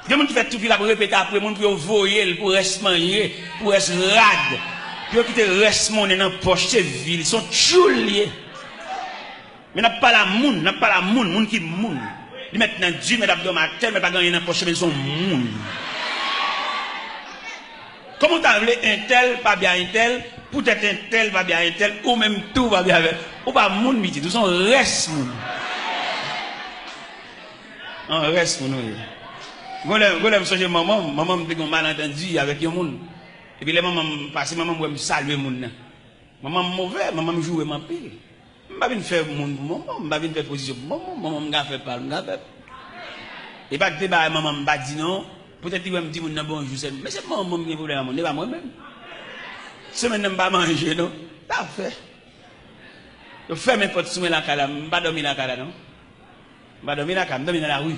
Il y a des gens qui font tout puis après répéter après, monde pour voyer, pour rester manger, pour rester rade. Puis qui te reste monnaie dans poche, c'est ville, ils sont chouliers. Mais n'a pas la moun, moun qui moun. Ils mettent dans Dieu, mettent dans matin, mais pas gagner dans poche, mais ils sont moun. Comment t'as voulu un tel, pas bien un tel, peut-être un tel, pas bien un tel, ou même tout va bien avec. Ou pas moun miti, tout sont reste moun. On reste moun. Golem songe maman me dit un malentendu avec un monde. Et puis les mamans passent, maman me salue moun. Maman mauvais, maman me joue ma pile. Je ne vais pas faire moun pour maman, je ne vais pas faire position pour maman, je ne vais pas faire parler. Et pas que maman me dit non, peut-être qu'il va me dire bonjour, mais c'est maman qui est problème, ce n'est pas moi-même. Si je ne vais pas manger, non, t'as fait. Je fais mes potes sous la cala, je ne vais pas dormir dans la cala, non. Je ne vais pas dormir dans la cala, je vais dormir dans la rue.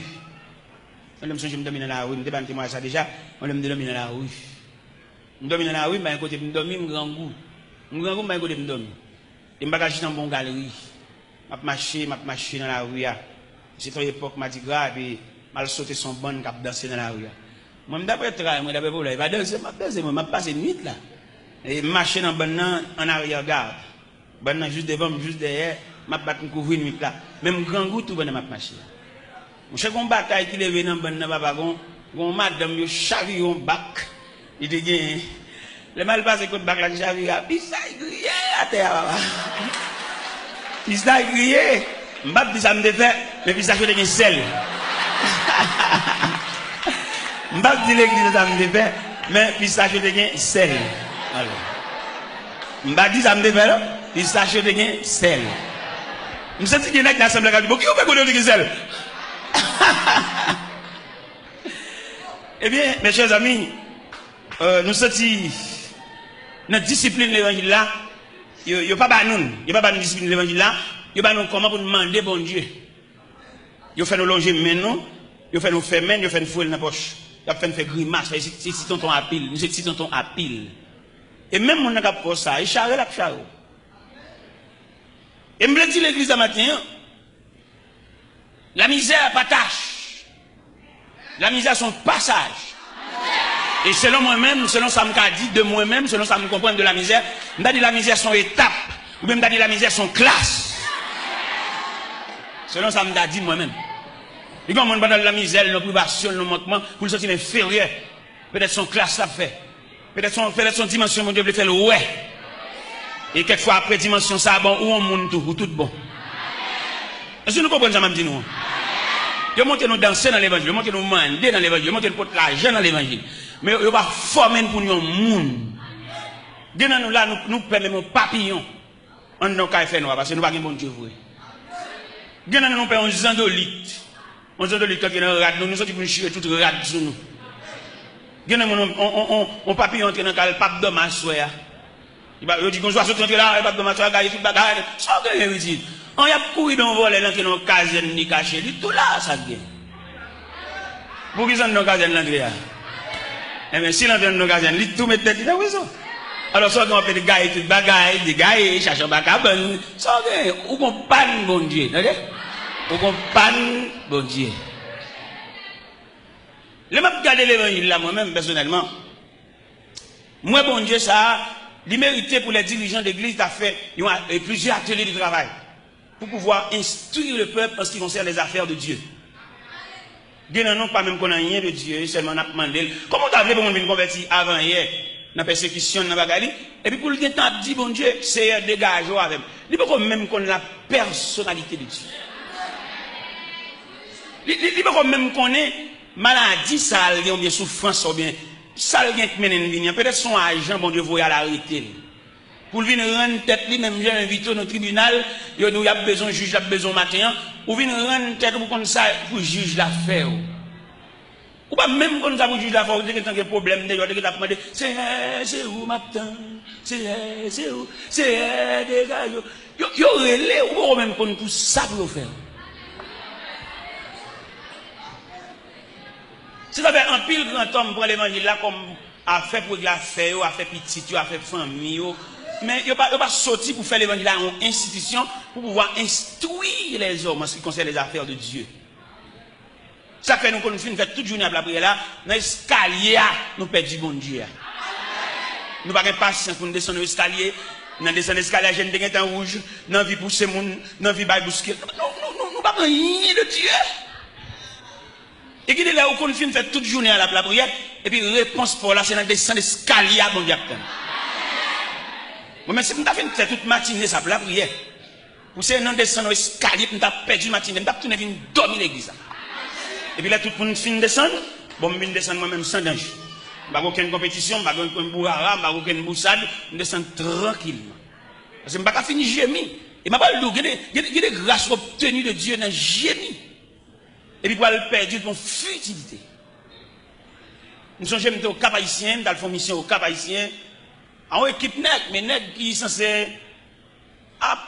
Je me dormir dans la rue, je ne vais pas ça déjà, je me dormir dans la rue. Je dormir dans la rue, mais à côté, je dormir, je grand goût. Je grand goût, mais à côté, je dormir. Et je vais dans une bonne galerie. Je marche dans la rue. C'est une époque, je dis grave, et je sauter son bon cap danser dans la rue. Moi, d'après travail, moi, d'après pour là, je vais danser, je passe une nuit là. Et je marche dans bon en arrière-garde. Bon juste devant, juste derrière, je vais couvrir une nuit là. Même grand goût, tout bon, je marche. Je sais qu'on bataille qui est dans bon papa, on madame, yo chavire un bac. Il dit, le mal passé contre bac là, chavire, puis ça, il grille à terre. Puis ça, il grille. M'bap dit ça me défait, mais puis ça, je suis sel. M'bap dit l'église ça me défait, mais puis ça, je suis sel. M'bap dit ça me défait, puis ça, je suis sel. Je me sens qu'il y a un l'assemblée qui dit, qui vous fait connaître sel? Eh bien, mes chers amis, nous sommes notre discipline de l'évangile là, il n'y a pas de discipline de l'évangile là, il n'y a pas comment pour demander bon Dieu. Il fait nous longer maintenant, il fait nous faire main, il fait nous fouler dans la poche, il fait nous faire grimace, c'est tonton à pile, nous c'est tonton à pile. Et même mon n'a pas fait ça, il charge la charge. Et me dit l'église ce matin, la misère pas tâche. La misère son passage. Et selon moi-même, selon ça me dit de moi-même, selon ça me comprend de la misère, je dit la misère son étape, ou même dit la misère son classe. Selon ça me dit moi-même. Et quand on va dans la misère, nos privations, nos manquements, pour le sentir inférieur, peut-être son classe ça fait. Peut-être son dimension, mon Dieu, peut faire le ouais. Et quelquefois après dimension ça, bon, ou on monte tout, ou tout bon. Est-ce que nous comprenons ça, m'a dit nous? Je monte nous danser dans l'évangile, je monte nous mander dans l'évangile, je monte nous porter l'argent dans l'évangile. Mais je va former pour nous un monde. Dès nous là, nous permettons papillon. On ne peut pas faire noir parce que nous n'avons pas de bon Dieu vrai. Dès nous payons un zandolite. Un zandolite qui est dans le rad, nous sommes pour nous chier tout le rad sur nous. Dès nous, on papillon entre dans le pape d'homme à soi. Il dit qu'on soit sorti là, il va de matériel, il fait bagarre, ça gagne utile. On y a couru dans voler dans nos casernes ni caché, tout là ça gagne. Pour qui sont nos casernes là? Eh bien si l'on dans nos casernes, il tout met tête dans raison. Alors ça qu'on fait des gars tout bagarre, des gars cherchent bagarre, ça gagne ou qu'on panne bon Dieu, d'accord? Ou qu'on panne bon Dieu. Le m'a regardé l'évangile là moi-même personnellement. Moi bon Dieu ça il méritait pour les dirigeants d'église d'affaires fait plusieurs ateliers de travail pour pouvoir instruire le peuple en ce qui concerne les affaires de Dieu. Dieu n'en a pas même qu'on a rien de Dieu, seulement on a demandé. Comment tu as fait pour nous convertir avant hier, dans la persécution, dans la bagarre, et puis pour le temps, dit bon Dieu, c'est dégage avec. Il ne peut pas même qu'on la personnalité de Dieu. Il ne peut pas même qu'on ait maladie, ça, ou bien souffrance, ou bien. Ça le gain qui mène une ligne, peut-être son agent, bon Dieu, voyez à l'arrêter. Pour venir rendre tête, même j'ai invité au tribunal, il y a besoin de juge, il y a besoin de matin, ou venir rendre tête pour qu'on ça, pour juge l'affaire. Ou pas même quand ça pour juge l'affaire, dès que t'as un problème, dès que t'as demandé, c'est où matin, c'est où, c'est des gars, yo relais, ou même qu'on tout ça pour faire. Si ça fait un pile grand homme pour l'évangile là, comme a fait pour la faire, a fait petit, a fait famille, mais il n'y a pas sorti pour faire l'évangile là en institution pour pouvoir instruire les hommes en ce qui concerne les affaires de Dieu. Ça fait nous qu'on fait toute journée à la prière là, dans l'escalier, nous perdons bon Dieu. Nous n'avons pas patience pour nous descendre l'escalier, nous descendre l'escalier, j'ai des temps rouge, nous vie pousser moun, nous vie bailler bousquer. Nous pas rien de Dieu. Et qui est là où qu'on fait toute journée à la prière, et puis réponse pour là, c'est dans descendre l'escalier, bon Dieu. Moi, même si nous avons fait toute matinée ça pour la prière, vous savez, nous descendons l'escalier, nous avons perdu la matinée, nous avons tourné venir dormir l'église. Et puis là, tout le monde finit de descendre. Bon, je descends moi-même sans danger. Je n'ai aucune compétition, je n'ai aucune bourrara, je n'ai aucune boussade. Je descends tranquillement. Parce que je n'ai pas fini gémir. Et je n'ai pas le il y a des grâces obtenues de Dieu dans le gémir. Et puis, pour le perdre pour futilité. Nous sommes jamais au Cap Haïtien, dans la mission au Cap Haïtien. En équipe nègre, mais nègre qui sont censés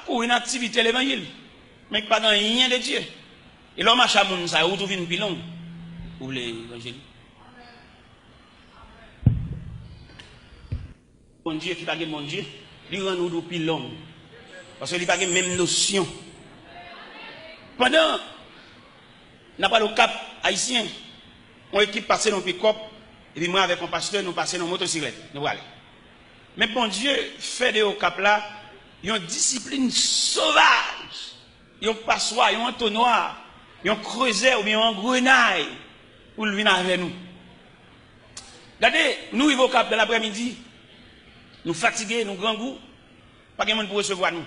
pour une activité de l'évangile. Mais pas dans rien de Dieu. Et l'homme a chamoun, ça a retrouvé une pilon pour l'évangile. Mon Dieu qui n'a pas mon Dieu, lui rend nous pilon. Parce qu'il n'a pas la même notion. Pendant, n'a pas le Cap haïtien, on équipe passer dans le pick-up, et puis moi avec mon pasteur, nous passons dans la motocyclette. Nous allons. Mais bon Dieu fait de au Cap là, il y a une discipline sauvage. Il y a un passoire, il y a un entonnoir. Ils ont creusé ou bien un grenaille pour le venir avec nous. Regardez, nous, il va au Cap de l'après-midi, nous fatigués, nous grand goût, pas de monde pour recevoir nous.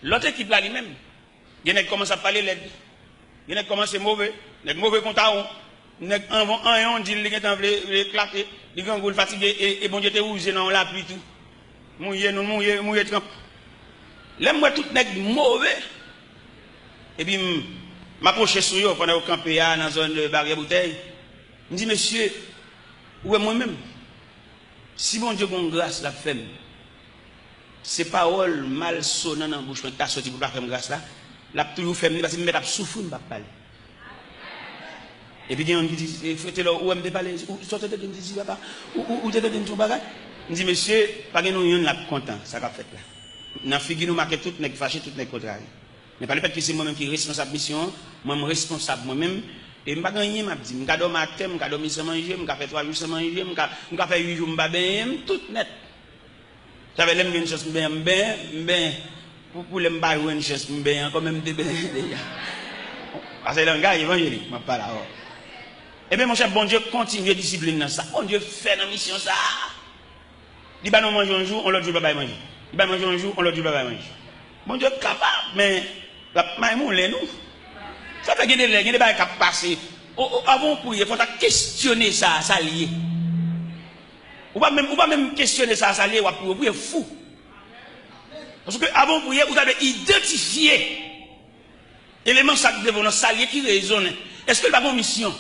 L'autre équipe là lui-même, il y en a qui commencent à parler l'aide, il y en a qui commencent à mauvais, les mauvais comptables, il y en a qui ont dit qu'ils ont éclaté, les grand goût fatigués, et bon Dieu te rouge dans la pluie tout. Mouillé, trempe. Là, moi, tout n'est mauvais. Et puis, je m'approche sur eux pendant au campé dans la zone de barrière bouteille. Je me dis, monsieur, où est moi-même? Si mon Dieu a grâce, la femme, ces paroles mal sonnantes dans la bouche, quand tu as sorti pour la faire grâce là, la toujours fait, parce que je vais souffrir, je ne vais pas parler. Et puis, il y a un qui dit, faites-le, où est-ce que parler? Sortez de me papa, où t'es de ton bagage? Je dis, monsieur, pas que nous y sommes contents, ça va faire là. Dans la figure, nous marquons tout, nous fâchés, tout, nous contrariés. Mais pas le fait que c'est moi-même qui est responsable de la mission, moi-même responsable moi-même. Et je ne vais pas gagner, je dis, je vais matin, je vais dormir sans manger, je vais faire 3 jours sans manger, je vais faire 8 jours, je vais bien, tout net. J'avais l'aime une chose, bien, pour les m'bailler une chose, bien, quand même, déjà. Parce que le gars, évangélique, je ne pas là. Eh bien, mon cher, bon Dieu, continue à discipliner dans ça. Bon Dieu, fait dans la mission ça. Il va nous manger un jour, on l'autre jour, il va manger. Il va manger un jour, on l'autre jour, il va manger. Bon Dieu, capable, mais la maïmoun, nous. Ça fait qu'il y a des choses qui passent. Avant pour il faut questionner ça, ça lié. Ou pas même questionner ça, ça lié, ou pour fou. Parce que avant pour vous avez identifié éléments de salier qui résonnent. Est-ce que le pas mission?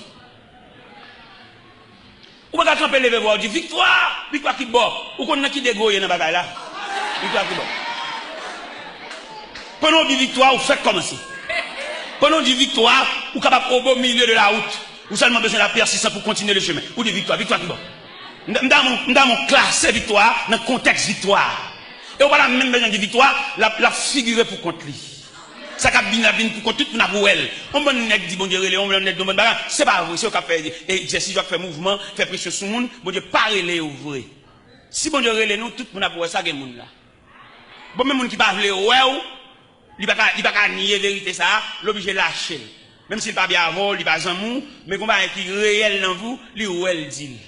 Ou pas camper les voir du victoire qui bord. Ou qu'on a qui dégoye dans la bagaille là. Victoire qui bord. Pendant du victoire, vous faites comme ça. Pendant du victoire, vous êtes capable au beau milieu de la route. Vous seulement besoin de la persistance pour continuer le chemin. Ou de victoire qui bord. Dans mon classe victoire, dans le contexte victoire. Et on va même besoin de victoire, la figurer pour contre lui. Ça cap bien pour contre tout pour elle. On va nous dit bon Dieu, on va nous bon bagarre, c'est pas vrai, c'est au cap faire exercice, faire mouvement, faire pression sur le monde, bon Dieu pas relé ouvrir. Si bon Dieu relé nous tout pour avoir ça gen monde là. Bon même monde qui pas vle ouais, il pas nier vérité ça, l'obligé lâcher. Même s'il pas bien avant, il pas zamou, mais combat qui réel dans vous, lui ou elle dit.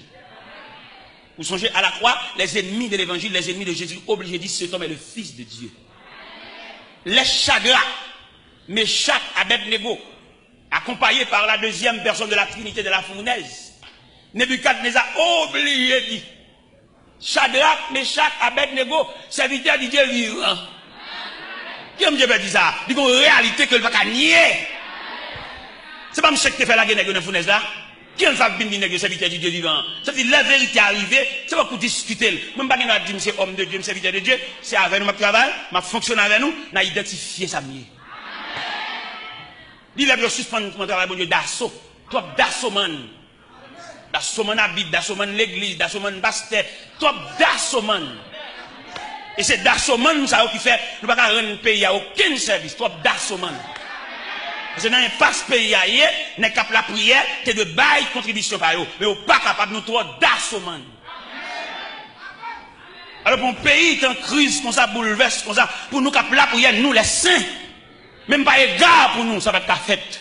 Vous songez à la croix, les ennemis de l'évangile, les ennemis de Jésus, obligés de dire cet homme est le fils de Dieu. Les chagrins, Meshach, Abednego, accompagné par la deuxième personne de la Trinité de la fournaise, Nebuchadnezzar obligé de dire, Shadrach, Meshach, Abednego, serviteur de Dieu vivant. Qui aime Dieu dire ça? Il y a une réalité que le va pas nier. C'est pas M. qui fait la guerre de la fournaise là. Qui aime ça venir serviteur de Dieu vivant? Ça veut dire la vérité arrivée, c'est pas pour discuter. Même pas qu'il a dit, c'est homme de Dieu, serviteur de Dieu, c'est avec nous, ma travail, ma fonctionne avec nous, n'a identifié ça mieux. Il a suspendre mon travail, bon Dieu, d'assaut. Toi, d'assaut, man. D'assaut, man, habite, d'assaut, man, l'église, d'assaut, man, basket. Toi, d'assaut, man. Et c'est d'assaut, man, ça qui fait, nous ne pouvons pas rendre le pays à aucun service. Toi, d'assaut, man. Parce que dans l'impasse pays, n'est qu'à la prière, c'est de bail contribution par eux. Mais on pas capable de nous trouver d'assommant. Alors pour un pays est en crise, comme ça, bouleverse, comme ça, pour nous capable la prière, nous les saints, même pas égard pour nous, ça va être fait.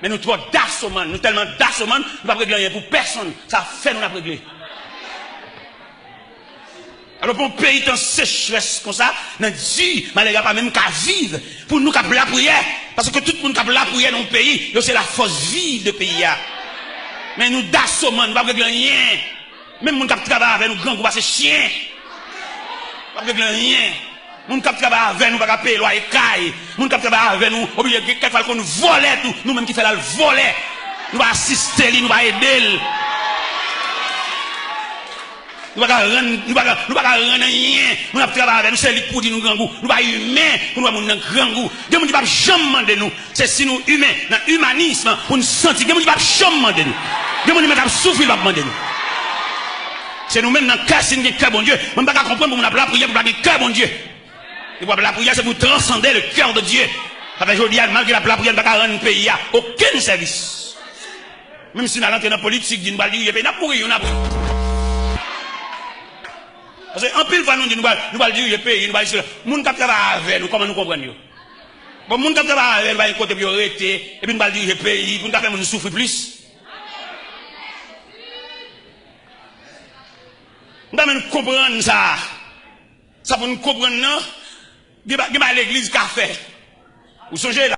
Mais nous trouvons d'assommant, nous tellement d'assommant, nous ne pouvons pas régler rien pour personne. Ça fait nous la régler. Alors pour un pays en sécheresse comme ça, nous dit, malgré pas même qu'à vivre, pour nous capable la prière, parce que tout le monde capable la prière dans le pays, c'est la force vive de pays. Mais nous d'assommant, nous ne pouvons pas régler rien. Même nous qui travaillent avec nous, grands groupes, c'est chien. Pas de rien. Moun kap travaille avec nous pas payer loyer caille. Moun kap travaille avec nous obligé quelquefois qu'on nous vole tout, nous même qui fait la voler. Nous va assister lui, nous va aider. Nous pas rendre rien. Nous kap travaille avec nous c'est lui pour dire nous grand goût. Nous pas humain pour nous moun grand goût. Dieu nous pas jamais demander nous. C'est si nous humains dans humanisme pour nous sentir. Dieu nous pas jamais demander nous. Dieu nous pas souffrir pas demander nous. C'est nous-mêmes dans le cœur, c'est un cœur bon Dieu. On ne peut pas comprendre pour nous la prière, pour nous cœur bon Dieu. Et pour la prière, c'est pour transcender le cœur de Dieu. Parce que je dis, malgré la prière, on ne peut pas rendre un pays à aucun service. Même si nous allons dans la politique, nous allons dire, on a pourri, on a pourri. Parce qu'en pile fois, nous allons dire, le pays, nous allons dire, les gens qui travaillent avec nous, comment nous comprenons? Bon, les gens qui travaillent avec nous, nous allons côté priorité, et puis nous allons dire, le pays, pour nous faire nous souffrir plus. Nous devons comprendre ça. Ça pour nous comprendre, non? Il y a l'église qui a fait. Vous songez là?